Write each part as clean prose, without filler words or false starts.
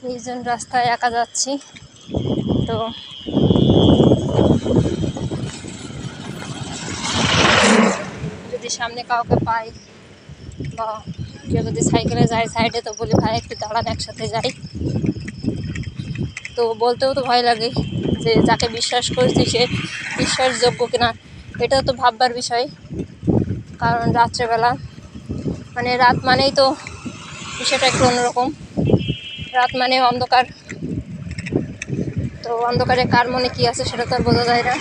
নির্জন রাস্তায় একা যাচ্ছি। তো যদি সামনে কাউকে পাই বা কেউ যদি সাইকেলে যায় সাইডে, তো বলি ভাই একটু দাঁড়ান, একসাথে যাই। তো বলতেও তো ভয় লাগে যে যাকে বিশ্বাস করছি সে বিশ্বাসযোগ্য কিনা, এটাও তো ভাববার বিষয়। কারণ রাত্রেবেলা মানে রাত মানেই তো বিষয়টা একটু অন্যরকম। রাত মানে অন্ধকার, তো অন্ধকারে কার মনে কী আছে সেটা তো আর বোঝা যায় না।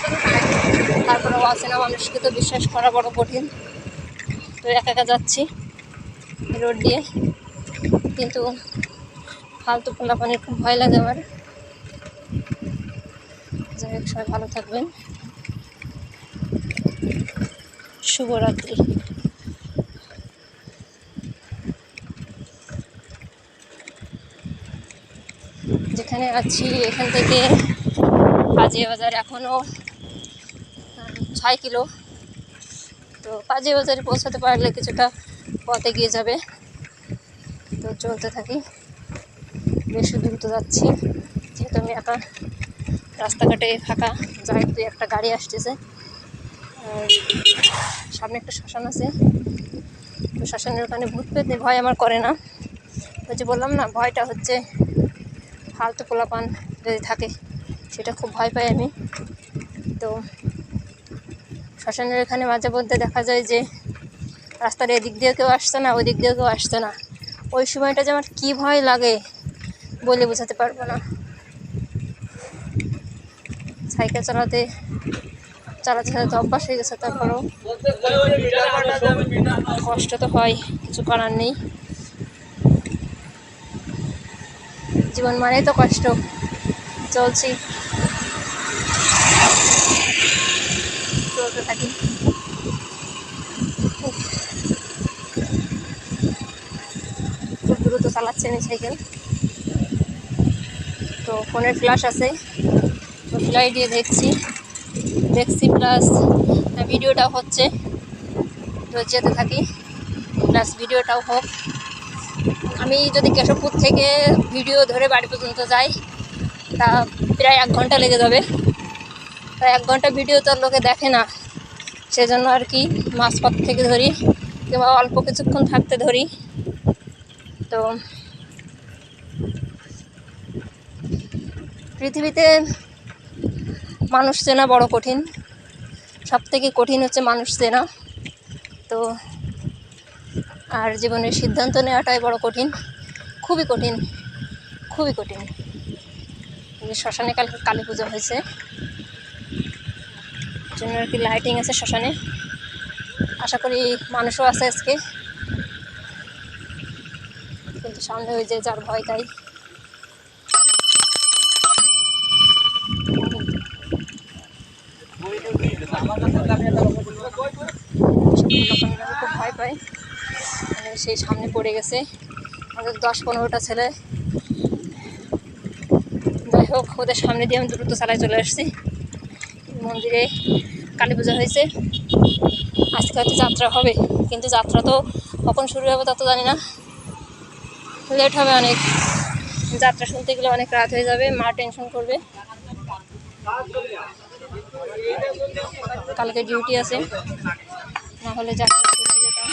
তারপরে অচেনা মানুষকে তো বিশ্বাস করা বড় কঠিন। তো একা একা যাচ্ছি রোড দিয়ে, কিন্তু ফালতু পোলাপানের খুব ভয় লাগে আমার। যাই হোক, সবাই ভালো থাকবেন। শুভরাত্রি। যেখানে আছি এখান থেকে পাজিয়া বাজার এখনও 6 কিলো। তো পাজিয়া বাজারে পৌঁছাতে পারলে কিছুটা পথ এগিয়ে যাবে। তো চলতে থাকি, বেশ দ্রুত যাচ্ছি যেহেতু আমি একা। রাস্তাঘাটে ফাঁকা, যাই তুই একটা গাড়ি আসতেছে। আর সামনে একটা শ্মশান আছে, তো শ্মশানের ওখানে ভূত পেতে ভয় আমার করে না। ওই যে বললাম না, ভয়টা হচ্ছে ফালতু পোলাপান যদি থাকে, সেটা খুব ভয় পাই আমি। তো শ্মশানের এখানে মাঝে মধ্যে দেখা যায় যে রাস্তার এদিক দিয়ে কেউ আসছে না, ওই দিক দিয়ে কেউ আসছে না। ওই সময়টা যে আমার কী ভয় লাগে বলে বোঝাতে পারবো না। সাইকেল চালাতে চালাতে চালাতে অভ্যাস হয়ে গেছে, তারপরেও কষ্ট তো হয়, কিছু করার নেই। জীবন মানেই তো কষ্ট। চলছি, চলতে থাকি। খুব দ্রুত চালাচ্ছেন এই সাইকেল। তো ফোনের ফ্ল্যাশ আছে, তো ফ্ল্যাশ দিয়ে দেখছি প্লাস ভিডিওটাও হচ্ছে। তো যেতে থাকি, প্লাস ভিডিওটাও হোক। আমি যদি কেশবপুর থেকে ভিডিও ধরে বাড়ি পর্যন্ত যাই, তা প্রায় 1 ঘন্টা লেগে যাবে। তাই 1 ঘন্টা ভিডিও তো লোকে দেখে না, সেজন্য আর কি মাঝপথ থেকে ধরি কিংবা অল্প কিছুক্ষণ থাকতে ধরি। তো পৃথিবীতে মানুষ চেনা বড় কঠিন, সব থেকে কঠিন হচ্ছে মানুষ চেনা। তো আর জীবনের সিদ্ধান্ত নেওয়াটাই বড় কঠিন, খুবই কঠিন, খুবই কঠিন। শ্মশানে কালকে কালী পুজো হয়েছে, জন্য আর কি লাইটিং আছে শ্মশানে। আশা করি মানুষও আছে আজকে, কিন্তু সামনে ওই যে যার ভয় তাই। খুব ভয় পাই, মানে সেই সামনে পড়ে গেছে আমাদের 10-15টা ছেলে। যাই হোক, ওদের সামনে দিয়ে আমি দ্রুত চালায় চলে আসছি। মন্দিরে কালী পূজা হয়েছে, আজকে হয়তো যাত্রা হবে, কিন্তু যাত্রা তো কখন শুরু হবে তা তো জানি না, লেট হবে অনেক। যাত্রা শুনতে গেলে অনেক রাত হয়ে যাবে, মা টেনশন করবে। কালকে ডিউটি আছে, না হলে যাত্রা শুনে যেতাম।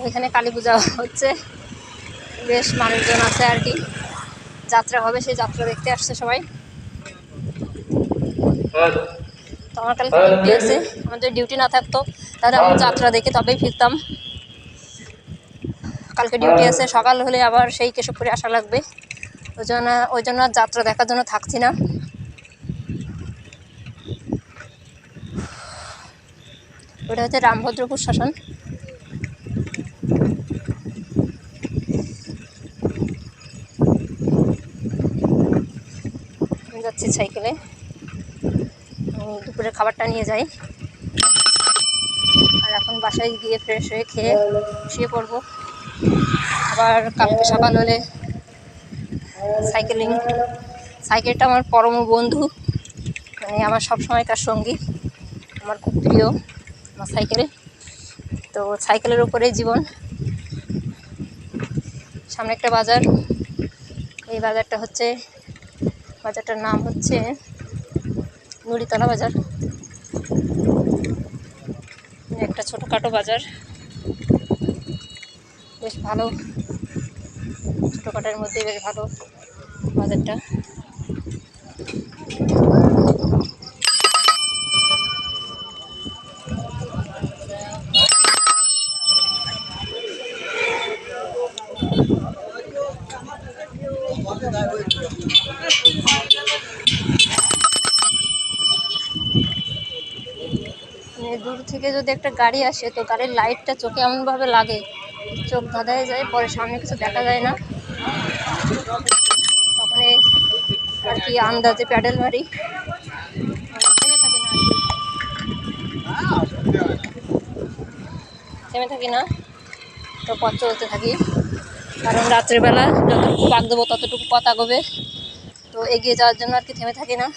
এখানে কালী পূজা হচ্ছে, বেশ মানুষজন আছে আর কি, যাত্রা হবে, সেই যাত্রা দেখতে আসছে সবাই। তো আমার কালকে ডিউটি আছে, আমাদের ডিউটি না থাকতো তাহলে আমি যাত্রা দেখে তবেই ফিরতাম। কালকে ডিউটি আছে, সকাল হলে আবার সেই কেশবপুরে আসা লাগবে, ওই জন্য আর যাত্রা দেখার জন্য থাকছি না। ওটা হচ্ছে রামভদ্রপুর শ্মশান। আমি যাচ্ছি সাইকেলে, দুপুরের খাবারটা নিয়ে যাই, আর এখন বাসায় গিয়ে ফ্রেশ হয়ে খেয়ে শুয়ে পড়বো। আবার কালকে সকাল হলে সাইকেলটা আমার পরম বন্ধু, মানে আমার সব সময়কার সঙ্গী, আমার খুব প্রিয় আমার সাইকেল। তো সাইকেলের উপরেই জীবন। সামনে একটা বাজার, এই বাজারটার নাম হচ্ছে নুড়িতলা বাজার। একটা ছোটোখাটো বাজার, বেশ ভালো, ছোটোখাটোর মধ্যে বেশ ভালো বাজারটা। দূর থেকে যদি একটা গাড়ি আসে তো গাড়ির লাইটটা চোখে এমনভাবে লাগে, চোখ ধাঁধায় যায়, পরে সামনে কিছু দেখা যায় না। তখন এই আর কি আন্দাজে প্যাডেল মারি, থেমে থাকি না, তো পথ চলতে থাকি। কারণ রাত্রেবেলা যতটুকু পাক দেবো ততটুকু পথ আগবে, তো এগিয়ে যাওয়ার জন্য আর কি থেমে থাকি না।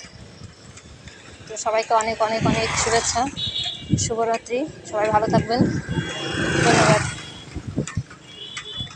তো সবাইকে অনেক অনেক অনেক শুভেচ্ছা, শুভরাত্রি, সবাই ভালো থাকবেন, ধন্যবাদ।